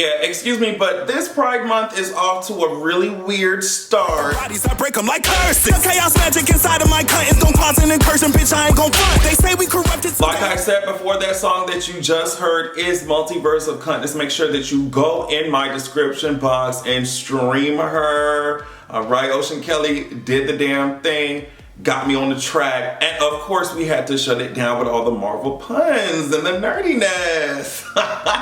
Yeah, excuse me, but this Pride Month is off to a really weird start. Bodies, I break them like curses. Chaos magic inside of my curtains don't cause an incursion, bitch, I ain't gon' front. They say we corrupted. Like I said before, that song that you just heard is Multiverse of Cunt. Just make sure that you go in my description box and stream her. Alright, Ocean Kelly did the damn thing. Got me on the track, and of course we had to shut it down with all the Marvel puns and the nerdiness.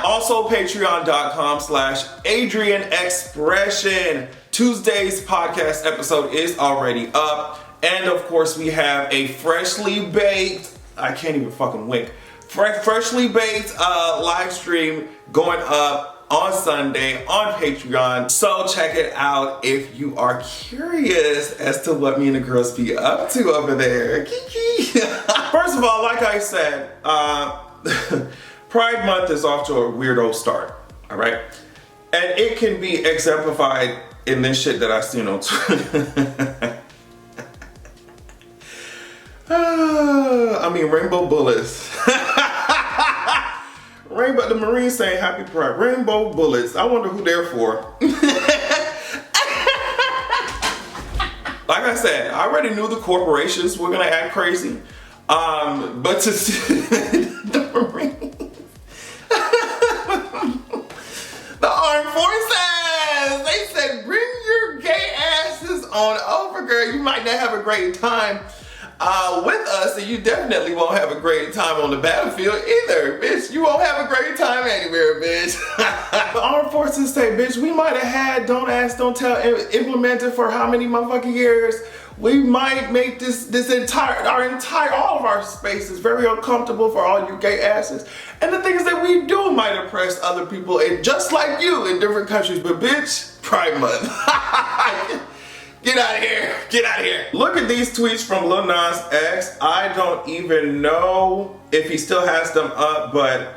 Also, patreon.com/AdrianExpression. Tuesday's podcast episode is already up, and of course we have a freshly baked, I can't even fucking wink, freshly baked live stream going up on Sunday on Patreon. So check it out if you are curious as to what me and the girls be up to over there. Kiki. First of all, like I said, Pride Month is off to a weirdo start, all right? And it can be exemplified in this shit that I've seen on Twitter. I mean, rainbow bullets. Rainbow, the Marines saying happy Pride. Rainbow bullets. I wonder who they're for. Like I said, I already knew the corporations were gonna act crazy. But to see the Marines, the armed forces, they said, bring your gay asses on over, girl. You might not have a great time with us, and you definitely won't have a great time on the battlefield either, bitch. You won't have a great time anywhere, bitch. The armed forces say, bitch, we might have had don't ask, don't tell implemented for how many motherfucking years. We might make all of our spaces very uncomfortable for all you gay asses. And the things that we do might oppress other people, and just like you in different countries, but bitch, Pride Month. Get out of here, get out of here. Look at these tweets from Lil Nas X. I don't even know if he still has them up, but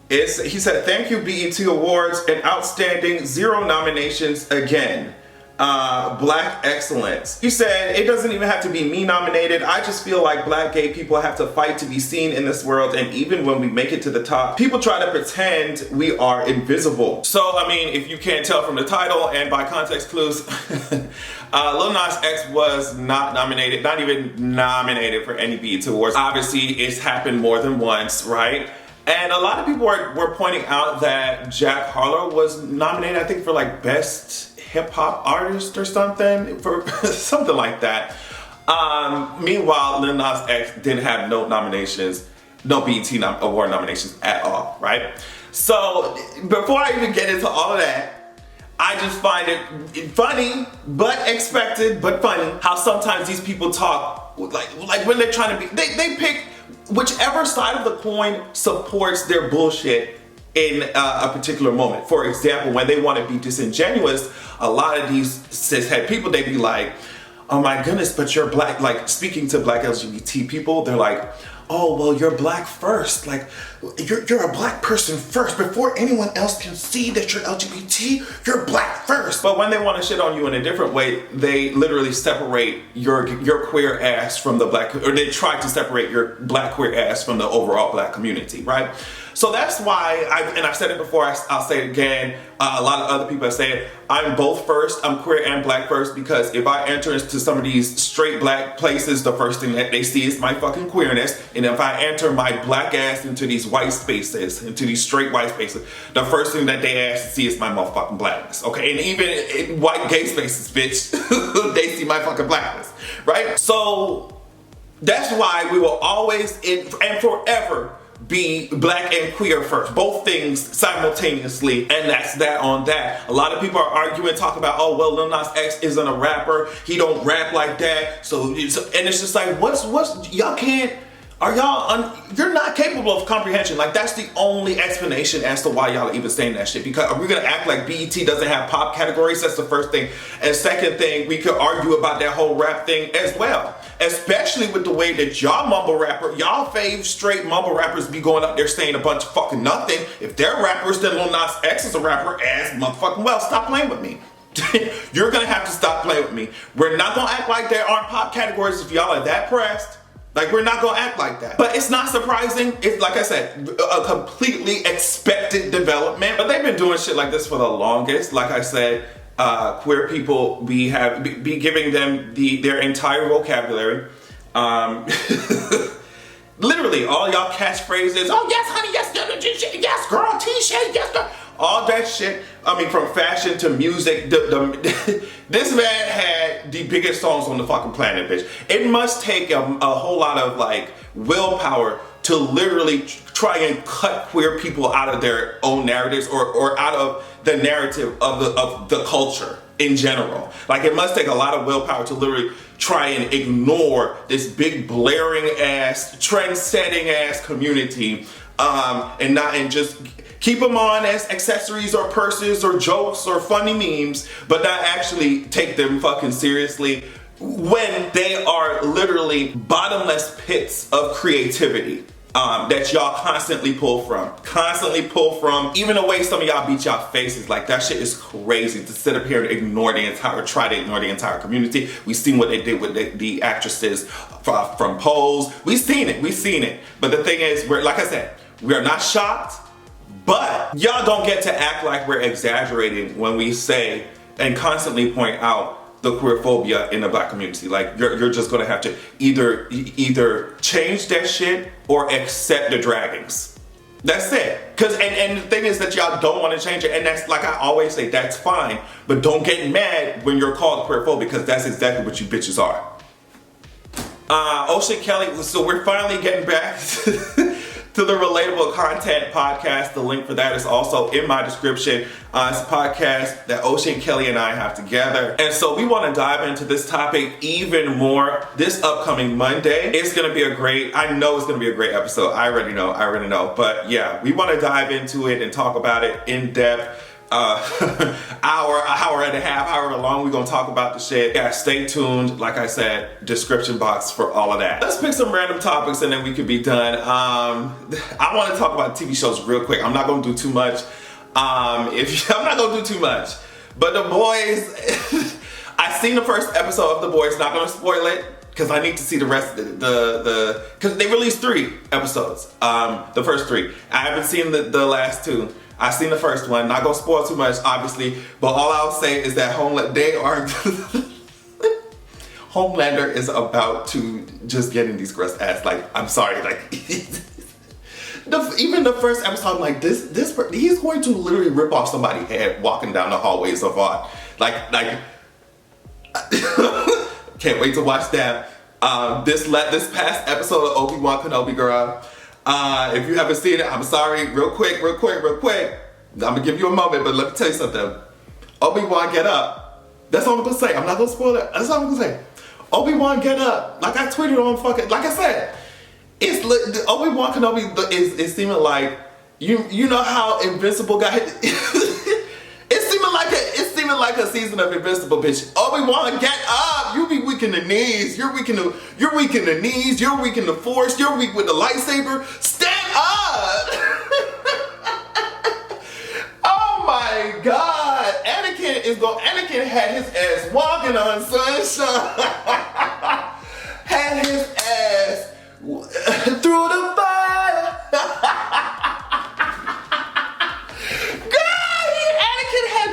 he said, thank you BET Awards, and outstanding 0 nominations again. Black excellence. He said, it doesn't even have to be me nominated. I just feel like black gay people have to fight to be seen in this world, and even when we make it to the top, people try to pretend we are invisible. So, I mean, if you can't tell from the title and by context clues, Lil Nas X was not nominated, not even nominated for any BET Awards. Obviously, it's happened more than once, right? And a lot of people were pointing out that Jack Harlow was nominated, I think, for like best hip-hop artist or something, for something like that. Meanwhile, Lil Nas X didn't have no nominations, no BET Award nominations at all, right? So before I even get into all of that, I just find it funny, but expected, but funny, how sometimes these people talk like when they're trying to be, they pick whichever side of the coin supports their bullshit in a particular moment. For example, when they want to be disingenuous, a lot of these cishet people, they be like, oh my goodness, but you're black, like speaking to black LGBT people, they're like, oh, well, you're black first. Like, you're a black person first. Before anyone else can see that you're LGBT, you're black first. But when they want to shit on you in a different way, they literally separate your queer ass from the black, or they try to separate your black queer ass from the overall black community, right? So that's why, I've said it before, I'll say it again, a lot of other people have said, I'm both first, I'm queer and black first, because if I enter into some of these straight black places, the first thing that they see is my fucking queerness, and if I enter my black ass into these white spaces, into these straight white spaces, the first thing that they ask to see is my motherfucking blackness, okay? And even in white gay spaces, bitch, they see my fucking blackness, right? So that's why we will always and forever be black and queer first, both things simultaneously, and that's that on that. A lot of people are arguing, talking about, oh well, Lil Nas X isn't a rapper, he don't rap like that, so and it's just like, what's y'all can't, are y'all you're not capable of comprehension. Like, that's the only explanation as to why y'all are even saying that shit, because are we gonna act like BET doesn't have pop categories? That's the first thing. And second thing, we could argue about that whole rap thing as well, especially with the way that y'all mumble rapper, y'all fave straight mumble rappers be going up there saying a bunch of fucking nothing. If they're rappers, then Lil Nas X is a rapper as motherfucking well. Stop playing with me. You're gonna have to stop playing with me. We're not gonna act like there aren't pop categories if y'all are that pressed. Like, we're not gonna act like that. But it's not surprising. It's, like I said, a completely expected development. But they've been doing shit like this for the longest. Like I said, queer people, be giving them their entire vocabulary. Literally, all y'all catchphrases. Oh yes, honey, yes, girl, t-shirt, yes, girl. All that shit. I mean, from fashion to music, this man had the biggest songs on the fucking planet, bitch. It must take a whole lot of like willpower to literally try and cut queer people out of their own narratives or out of the narrative of the culture in general. Like, it must take a lot of willpower to literally try and ignore this big blaring ass, trend-setting ass community, and just keep them on as accessories or purses or jokes or funny memes, but not actually take them fucking seriously when they are literally bottomless pits of creativity that y'all constantly pull from. Even the way some of y'all beat y'all faces, like, that shit is crazy to sit up here and try to ignore the entire community. We seen what they did with the actresses from Pose. We seen it. But the thing is, like I said, we are not shocked. But y'all don't get to act like we're exaggerating when we say and constantly point out the queer phobia in the black community. Like, you're just gonna have to either change that shit or accept the draggings. That's it. And the thing is that y'all don't want to change it, and that's, like I always say, that's fine. But don't get mad when you're called queer phobic, because that's exactly what you bitches are. Ocean Kelly, so we're finally getting back to the Relatable Content podcast. The link for that is also in my description. It's a podcast that Ocean Kelly and I have together. And so we want to dive into this topic even more this upcoming Monday. It's going to be I know it's going to be a great episode. I already know. But yeah, we want to dive into it and talk about it in depth. Hour and a half, however long we're gonna talk about the shit. Yeah, stay tuned. Like I said, description box for all of that. Let's pick some random topics and then we could be done. I want to talk about TV shows real quick. I'm not gonna do too much. I'm not gonna do too much. But The Boys, I seen the first episode of The Boys. Not gonna spoil it, because I need to see the rest of because they released 3 episodes. The first 3. I haven't seen the last 2. I've seen the first one. Not gonna spoil too much, obviously, but all I'll say is that Homelander is about to just get in these girls' ass. Like, I'm sorry, like even the first episode, I'm like, he's going to literally rip off somebody's head walking down the hallways of Vaughn. Like can't wait to watch that. This past episode of Obi-Wan Kenobi, girl. If you haven't seen it, I'm sorry. Real quick. I'm gonna give you a moment, but let me tell you something. Obi-Wan, get up. That's all I'm gonna say. I'm not gonna spoil it. That's all I'm gonna say. Obi-Wan, get up. Like I tweeted on fucking, like I said, it's Obi-Wan Kenobi is seeming like, you know how Invincible got hit. It's seeming like a season of Invincible, bitch. Obi-Wan, get up. You be weak in the knees. You're weak in the knees. You're weak in the Force. You're weak with the lightsaber. Stand up. Oh my God. Anakin had his ass walking on sunshine. Had his ass through the fire.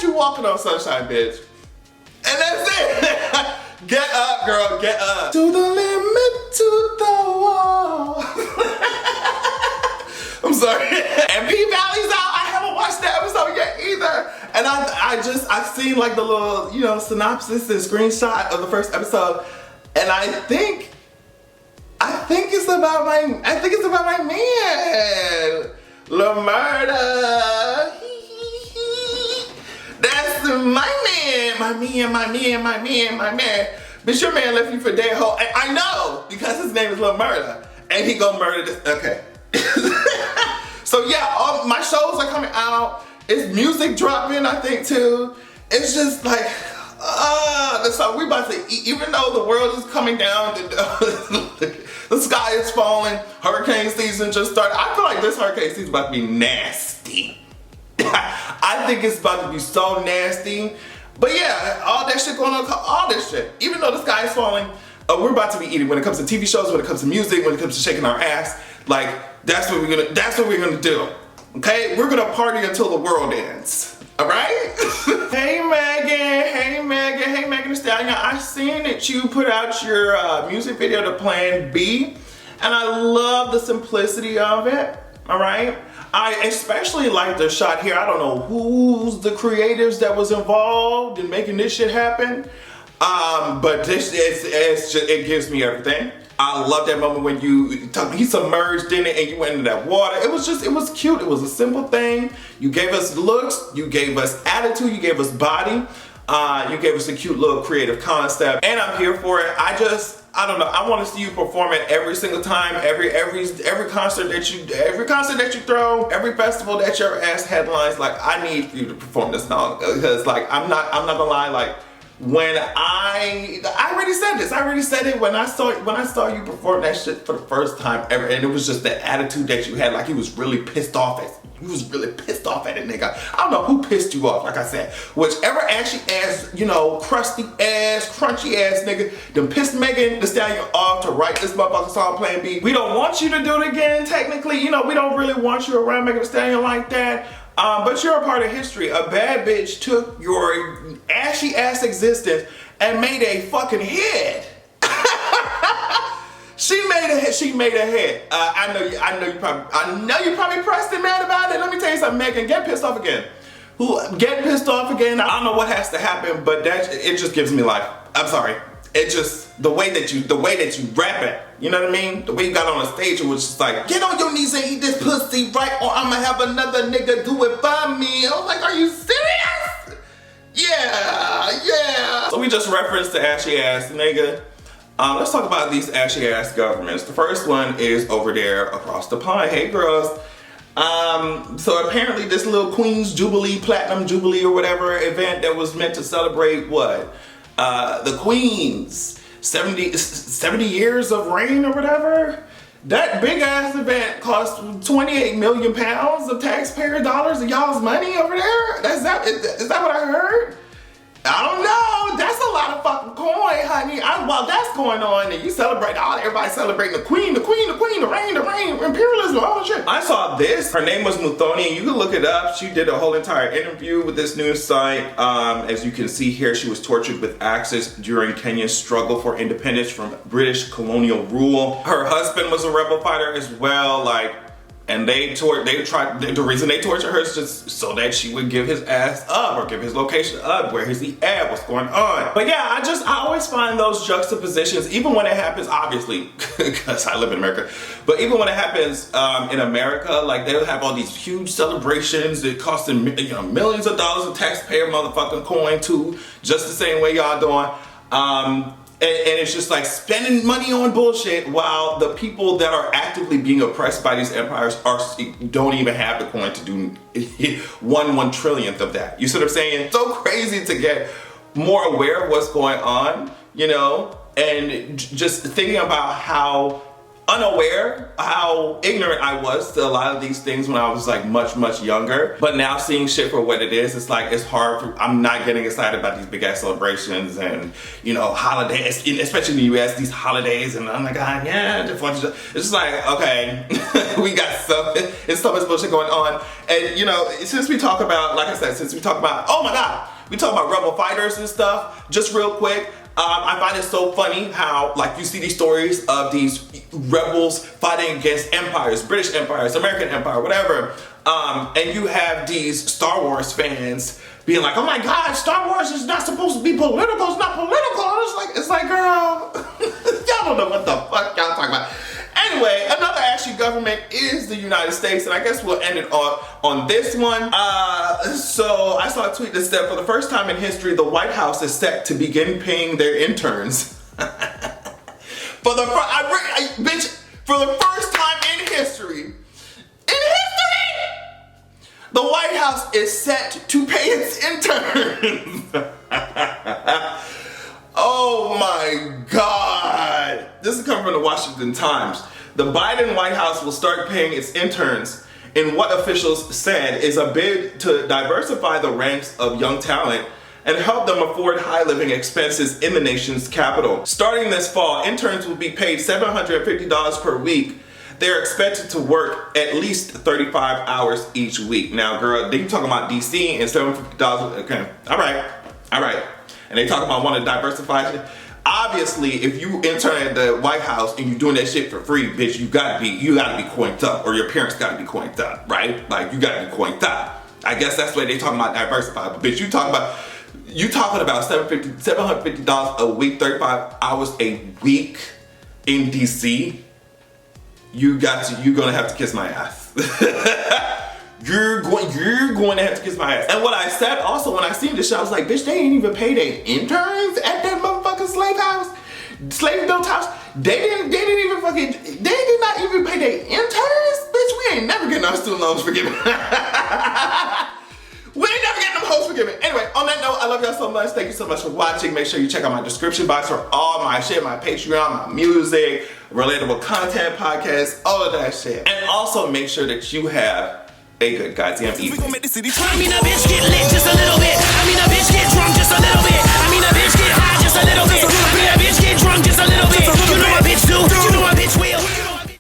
Walking on sunshine, bitch. And that's it. Get up, girl, get up. To the limit, to the wall. I'm sorry. And P-Valley's out. I haven't watched that episode yet either. And I've seen like the little, synopsis and screenshot of the first episode. And I think it's about my man, Lil Murda. That's my man. Bitch, your man left you for dead hoe. I know, because his name is Lil Murda. And he gonna murder this. Okay. So yeah, all my shows are coming out. It's music dropping, I think, too. It's just like, so we about to, even though the world is coming down, the sky is falling, hurricane season just started. I feel like this hurricane season is about to be nasty. I think it's about to be so nasty. But yeah, all that shit going on, all this shit. Even though the sky is falling, we're about to be eating when it comes to TV shows, when it comes to music, when it comes to shaking our ass. Like, that's what we're gonna do. Okay? We're gonna party until the world ends. Alright? Hey Megan Thee Stallion. I seen that you put out your music video to Plan B, and I love the simplicity of it. Alright? I especially like the shot here. I don't know who's the creatives that was involved in making this shit happen. But it gives me everything. I love that moment when he submerged in it and you went into that water. It was cute. It was a simple thing. You gave us looks, you gave us attitude, you gave us body, you gave us a cute little creative concept, and I'm here for it. I don't know. I want to see you perform it every single time, every concert that you throw, every festival that your ass headlines. Like, I need for you to perform this song, because like I'm not gonna lie, like, when I already said it when I saw you perform that shit for the first time ever, and it was just the attitude that you had. Like, he was really pissed off at it, nigga. I don't know who pissed you off. Like I said, whichever ashy ass, crusty ass, crunchy ass nigga done pissed Megan Thee Stallion off to write this motherfucking song Plan B. We don't want you to do it again. Technically, we don't really want you around Megan Thee Stallion like that. But you're a part of history. A bad bitch took your ashy ass existence and made a fucking hit. She made a hit. I know you probably pressed and mad about it. Let me tell you something, Megan. Get pissed off again. Get pissed off again. I don't know what has to happen, but it just gives me life. I'm sorry. It just, the way that you rap it, you know what I mean? The way you got on the stage, it was just like, get on your knees and eat this pussy right, or I'ma have another nigga do it by me. I was like, are you serious? Yeah. So we just referenced the ashy ass nigga. Let's talk about these ashy ass governments. The first one is over there across the pond. Hey girls. So apparently this little Queen's Jubilee, Platinum Jubilee or whatever event that was meant to celebrate what? The Queen's 70 years of reign or whatever. That big ass event cost 28 million pounds of taxpayer dollars of y'all's money over there. Is that what I heard? I don't know. That's a lot of fucking coin, honey. While that's going on, and you celebrate, everybody celebrating the queen, the reign, imperialism, all that shit. I saw this. Her name was Muthoni, and you can look it up. She did a whole entire interview with this news site. As you can see here, she was tortured with axes during Kenya's struggle for independence from British colonial rule. Her husband was a rebel fighter as well, and the reason they tortured her is just so that she would give his ass up or give his location up. Where is he at? What's going on? But yeah, I always find those juxtapositions, even when it happens, obviously, because I live in America, but even when it happens in America, like they'll have all these huge celebrations that cost them millions of dollars of taxpayer motherfucking coin too, just the same way y'all doing. And it's just like spending money on bullshit while the people that are actively being oppressed by these empires don't even have the coin to do 1/1 trillionth of that. You see what I'm saying? It's so crazy to get more aware of what's going on, and just thinking about how unaware, how ignorant I was to a lot of these things when I was like much younger. But now seeing shit for what it is, it's like, it's hard I'm not getting excited about these big ass celebrations and holidays, especially in the US, these holidays, and I'm like, it's just like, okay, we got something, it's so much bullshit going on. And since we talk about, like I said, oh my God, we talk about rebel fighters and stuff, just real quick, I find it so funny how, like, you see these stories of these rebels fighting against empires, British empires, American empire, whatever, and you have these Star Wars fans being like, oh my God, Star Wars is not supposed to be political, it's not political. It's like, girl, y'all don't know what the fuck y'all talking about. Anyway, another ashy government is the United States, and I guess we'll end it on this one. So I saw a tweet that said, for the first time in history, the White House is set to begin paying their interns. For the first time in history, the White House is set to pay its interns. Oh my God. This is coming from the Washington Times. The Biden White House will start paying its interns in what officials said is a bid to diversify the ranks of young talent and help them afford high living expenses in the nation's capital. Starting this fall, interns will be paid $750 per week. They're expected to work at least 35 hours each week. Now, girl, they talking about DC and $750. Okay, all right. And they talking about wanting to diversify. Obviously, if you intern at the White House and you're doing that shit for free, bitch, you gotta be coinked up, or your parents gotta be coinked up, right? Like, you gotta be coinked up. I guess that's why they talking about diversify. But bitch, you talking about $750 a week, 35 hours a week in DC. You're gonna have to kiss my ass. You're going to have to kiss my ass. And what I said also when I seen this shit, I was like, bitch, they ain't even pay their interns at that motherfucking slave built house. They did not even pay their interns? Bitch, we ain't never getting our student loans forgiven. We ain't never getting them hoes forgiven. Anyway, on that note, I love y'all so much. Thank you so much for watching. Make sure you check out my description box for all my shit, my Patreon, my music, relatable content, podcasts, all of that shit. And also make sure that you have a good goddamn evening. We gon' make the city turn. I mean, a bitch get lit just a little bit.